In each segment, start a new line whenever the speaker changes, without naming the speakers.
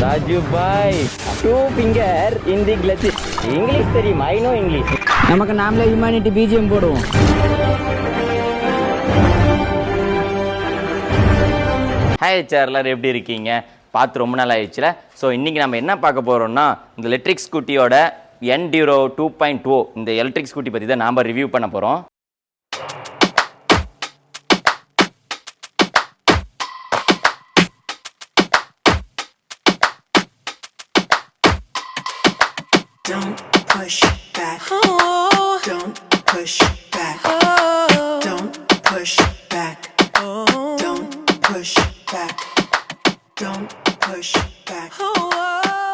Raju bhai, 2 finger in the clutch. English தெரியுமா? I know English.
நமக்கு நாமளே humanity BGM போடுவோம்.
ஹாய் எல்லாரும் எப்படி இருக்கீங்க? பார்த்து ரொம்ப நாள் ஆயிடுச்சுல. ஸோ இன்றைக்கி நம்ம என்ன பார்க்க போகிறோம்னா, இந்த எலக்ட்ரிக் ஸ்கூட்டியோட Enduro 2.0 இந்த எலக்ட்ரிக் ஸ்கூட்டி பற்றி தான் நாம் ரிவ்யூ பண்ண போகிறோம்.
Don't push back. Oh. Don't push back. Oh. Don't push back. Oh. Don't push back. Don't push back. Oh.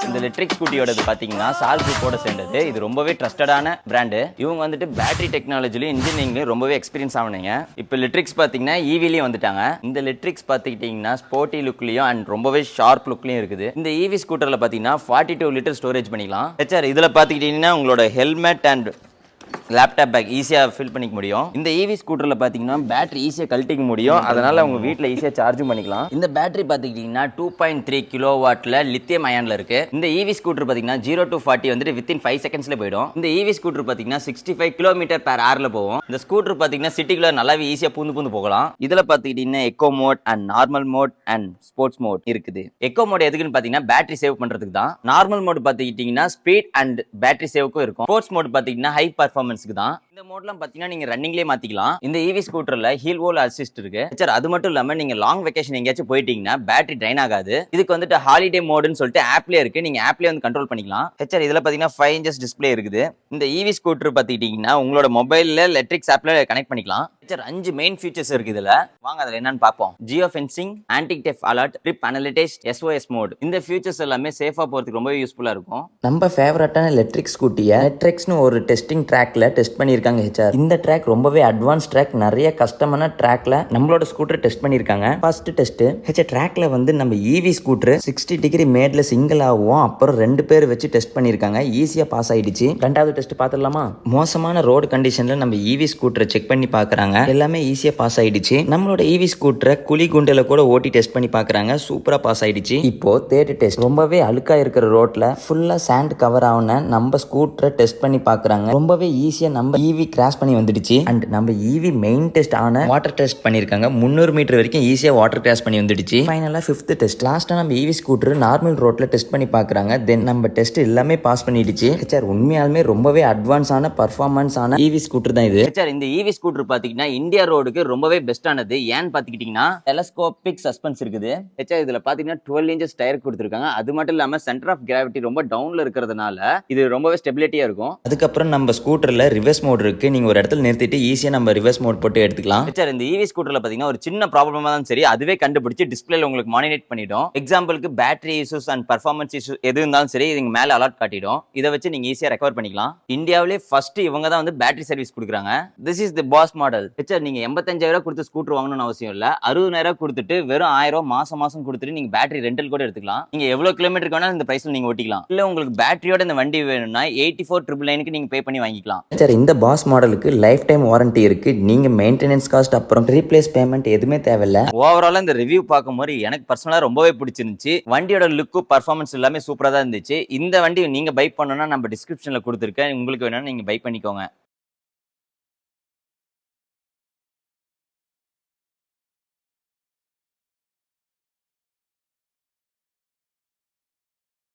இந்த எலக்ட்ரிக் ஸ்கூட்டியோடது பார்த்தீங்கன்னா சால் குரூப்போட சேர்ந்தது. இது ரொம்பவே ட்ரஸ்டடான பிராண்டு. இவங்க வந்துட்டு பேட்டரி டெக்னாலஜிலையும் இன்ஜினியரிங்லையும் ரொம்பவே எக்ஸ்பீரியன்ஸ் ஆனீங்க. இப்போ எலக்ட்ரிக்ஸ் பார்த்தீங்கன்னா ஈவிலையும் வந்துட்டாங்க. இந்த எலக்ட்ரிக்ஸ் பார்த்துக்கிட்டிங்கன்னா ஸ்போர்ட்டி லுக்லையும் அண்ட் ரொம்பவே ஷார்ப் லுக்லையும் இருக்குது. இந்த ஈவி ஸ்கூட்டரில் பார்த்தீங்கன்னா 42 லிட்டர் ஸ்டோரேஜ் பண்ணிக்கலாம். சார் இதில் பார்த்துக்கிட்டிங்கன்னா உங்களோட ஹெல்மெட் அண்ட் லேப்டாப் பேக் ஈஸியாக ஃபில் பண்ணிக்க முடியும். இந்த ஈவி ஸ்கூட்டரில் பார்த்தீங்கன்னா பேட்டரி ஈஸியாக கழட்டிக்க முடியும். அதனால் உங்கள் வீட்டில் ஈஸியாக சார்ஜும் பண்ணிக்கலாம். இந்த பேட்டரி பார்த்துக்கிட்டிங்கன்னா 2.3 கிலோவாட்டில் லித்தியம் அயானில் இருக்குது. இந்த ஈவி ஸ்கூட்டர் பார்த்தீங்கன்னா 0 to 40 வந்துட்டு வித்தின் 5 செகண்ட்ஸில் போயிடும். இந்த ஈவி ஸ்கூட்டர் பார்த்தீங்கன்னா 65 கிலோமீட்டர் per hourல போகும். இந்த ஸ்கூட்டர் பார்த்தீங்கன்னா சிட்டிக்குள்ள நல்லாவே ஈஸியாக பூந்து போகலாம். இதில் பார்த்துக்கிட்டிங்கன்னா eco mode and normal mode and sports mode இருக்குது. எக்கோ மோட் எதுக்குன்னு பார்த்தீங்கன்னா பேட்டரி சேவ் பண்ணுறதுக்கு தான். நார்மல் மோட் பார்த்துக்கிட்டிங்கன்னா ஸ்பீட் அண்ட் பேட்டரி சேவுக்கும் இருக்கும். ஸ்போர்ட்ஸ் மோட் பார்த்தீங்கன்னா ஹை பர்ஃபார்மன்ஸ் தான். இந்த மோட்லாம் பாத்தீங்கன்னா நீங்க ரன்னிங்லயே மாத்திக்கலாம். இந்த ஈவி ஸ்கூட்டர்ல ஹீல் வோல் அசிஸ்ட் இருக்கு. சார் அது மட்டும் இல்லாம நீங்க லாங் வெக்கேஷன் எங்கேயாச்சும் போயிட்டீங்கன்னா பேட்டரி ட்ரைன் ஆகாது. இதுக்கு வந்துட்டு ஹாலிடே மோடுன்னு சொல்லிட்டு ஆப்லயே இருக்கு. நீங்க ஆப்லயே வந்து கண்ட்ரோல் பண்ணிக்கலாம். சார் இதுல பாத்தீங்கன்னா 5 inches டிஸ்பிளே இருக்குது. இந்த ஈவி ஸ்கூட்டர் பாத்தீங்கன்னா உங்களோட மொபைல்ல எலக்ட்ரிக்ஸ் ஆப்ல கனெக்ட் பண்ணிக்கலாம். சார் 5 மெயின் ஃபீச்சர்ஸ் இருக்கு இதுல. வாங்க அதுல என்னன்னு பாப்போம். Geo fencing, anti theft alert, trip analytics, SOS mode. இந்த ஃபீச்சர்ஸ் எல்லாமே சேஃபா போறதுக்கு ரொம்பவே யூஸ்ஃபுல்லா இருக்கும்.
நம்ம ஃபேவரட்டான எலக்ட்ரிக் ஸ்கூட்டியை நெட்ரெக்ஸ்னு ஒரு டெஸ்டிங் ட்ராக்ல டெஸ்ட் பண்ணியிருக்காங்க ஹெச்ஆர். இந்த ட்ராக் ரொம்பவே அட்வான்ஸ் ட்ராக். நிறைய கஷ்டமான ட்ராக்ல நம்மளோட ஸ்கூட்டர் டெஸ்ட் பண்ணியிருக்காங்க. ஃபர்ஸ்ட் டெஸ்ட் ஹெச்ஆர் ட்ராக்ல வந்து நம்ம ஈவி ஸ்கூட்டர் 60 டிகிரி மேட்ல சிங்கிள் ஆகும். அப்புறம் 2 பேர் வச்சு டெஸ்ட் பண்ணியிருக்காங்க. ஈஸியா பாஸ் ஆயிடுச்சு. ரெண்டாவது டெஸ்ட் பார்த்துடலாமா? மோசமான ரோடு கண்டிஷன்ல நம்ம ஈவி ஸ்கூட்டரை செக் பண்ணி பார்க்கறாங்க. எல்லாமே ஈஸியா பாஸ் ஆயிடுச்சு. நம்மளோட ஈவி ஸ்கூட்டரை குழி குண்டில கூட ஓட்டி டெஸ்ட் பண்ணி பார்க்கறாங்க. சூப்பரா பாஸ் ஆயிடுச்சு. இப்போ தேர்ட் டெஸ்ட் ரொம்பவே அழுக்கா இருக்கிற ரோட்ல ஃபுல்லா சாண்ட் கவர் ஆகுன நம்ம ஸ்கூட்டரை டெஸ்ட் பண்ணி பார்க்கறாங்க. ரொம்பவே ஈஸியா நம்ம ஈவி கிராஸ் பண்ணி வந்துடுச்சு. அண்ட் நம்ம ஈவி மெயின் டெஸ்ட் ஆன வாட்டர் டெஸ்ட் பண்ணிருக்காங்க. 300 மீட்டர் வரைக்கும் ஈஸியா வாட்டர் கிராஸ் பண்ணி வந்துடுச்சு. ஃபைனலா 5th டெஸ்ட் லாஸ்டா நம்ம ஈவி ஸ்கூட்டர் நார்மல் ரோட்ல டெஸ்ட் பண்ணி பார்க்கறாங்க. தென் நம்ம டெஸ்ட் எல்லாமே பாஸ் பண்ணிடுச்சு. சார் உண்மையாலுமே ரொம்பவே அட்வான்ஸ் ஆன பர்ஃபார்மன்ஸ் ஆன ஈவி ஸ்கூட்டர் தான் இது.
சார் இந்த ஈவி ஸ்கூட்டர் பாத்தீங்கன்னா இந்தியா ரோடுக்கு ரொம்பவே பெஸ்டானது. ஏன்னு பாத்துக்கிட்டீங்கன்னா டெலஸ்கோபிக் சஸ்பென்ஸ் இருக்குது. இதுல பாத்தீங்கன்னா 12 inches டயர் கொடுத்திருக்காங்க. அது மட்டும் இல்லாம சென்டர் ஆஃப் கிராவிட்டி ரொம்ப டவுன்ல இருக்கிறதுனால இது ரொம்பவே ஸ்டெபிலிட்டியா இருக்கும்.
அதுக்கப்புறம் நம்ம ஸ்கூட்டர்ல ரிவர்ஸ் மோட் இருக்கு. நீங்க ஒரு இடத்துல நிறுத்திட்டு ஈஸியா நம்ம ரிவர்ஸ் மோட் போட்டு எடுத்துக்கலாம்.
சார் இந்த ஈவி ஸ்கூட்டர்ல பாத்தீங்கன்னா ஒரு சின்ன ப்ராப்ளமா தான் சரி அதுவே கண்டுபிடிச்சு டிஸ்பிளேல உங்களுக்கு மானிட்டர் பண்ணிடும். எக்ஸாம்பிளுக்கு battery issues and performance issues எது இருந்தாலும் சரி இதுங்க மேல அலர்ட் காட்டிடும். இதை வச்சு நீங்க ஈஸியா ரெக்கவர் பண்ணிக்கலாம். இந்தியாவிலே ஃபர்ஸ்ட் இவங்க தான் வந்து பேட்டரி சர்வீஸ் கொடுக்குறாங்க. This is the boss model. Sir நீங்க 85,000 கொடுத்து ஸ்கூட்டர் வாங்கணும்னு அவசியம் இல்ல. 60,000 கொடுத்துட்டு வெறும் 1000 மாசம் கொடுத்துட்டு நீங்க பேட்டரி ரெண்டல் கூட எடுத்துக்கலாம். நீங்க எவ்வளவு கிலோமீட்டருக்கு வேணாலும் இந்த பிரைஸ்ல நீங்க ஓட்டிக்கலாம். இல்ல உங்களுக்கு பேட்டரியோட இந்த வண்டி வேணும்னா 84,999 நீங்க பே பண்ணி வாங்கிக்கலாம்.
சார் இந்த பாஸ் மாடலுக்கு லைஃப் டைம் வாரண்டி இருக்கு. நீங்க மெயின்டெனன்ஸ் காஸ்ட் அப்புறம் ரீப்ளேஸ் பேமெண்ட் எதுவுமே தேவையில்ல.
ஓவராலா இந்த ரிவ்யூ பார்க்கும்போது எனக்கு பர்சனலா ரொம்பவே பிடிச்சிருந்துச்சு. வண்டியோட லுக்கு பர்ஃபார்மன்ஸ் எல்லாமே சூப்பரா தான் இருந்துச்சு. இந்த வண்டி நீங்க பை பண்ணணும்னா நம்ம டிஸ்கிரிப்ஷன்ல கொடுத்துருக்கேன். உங்களுக்கு வேணும்னா நீங்க பை பண்ணிக்கோங்க.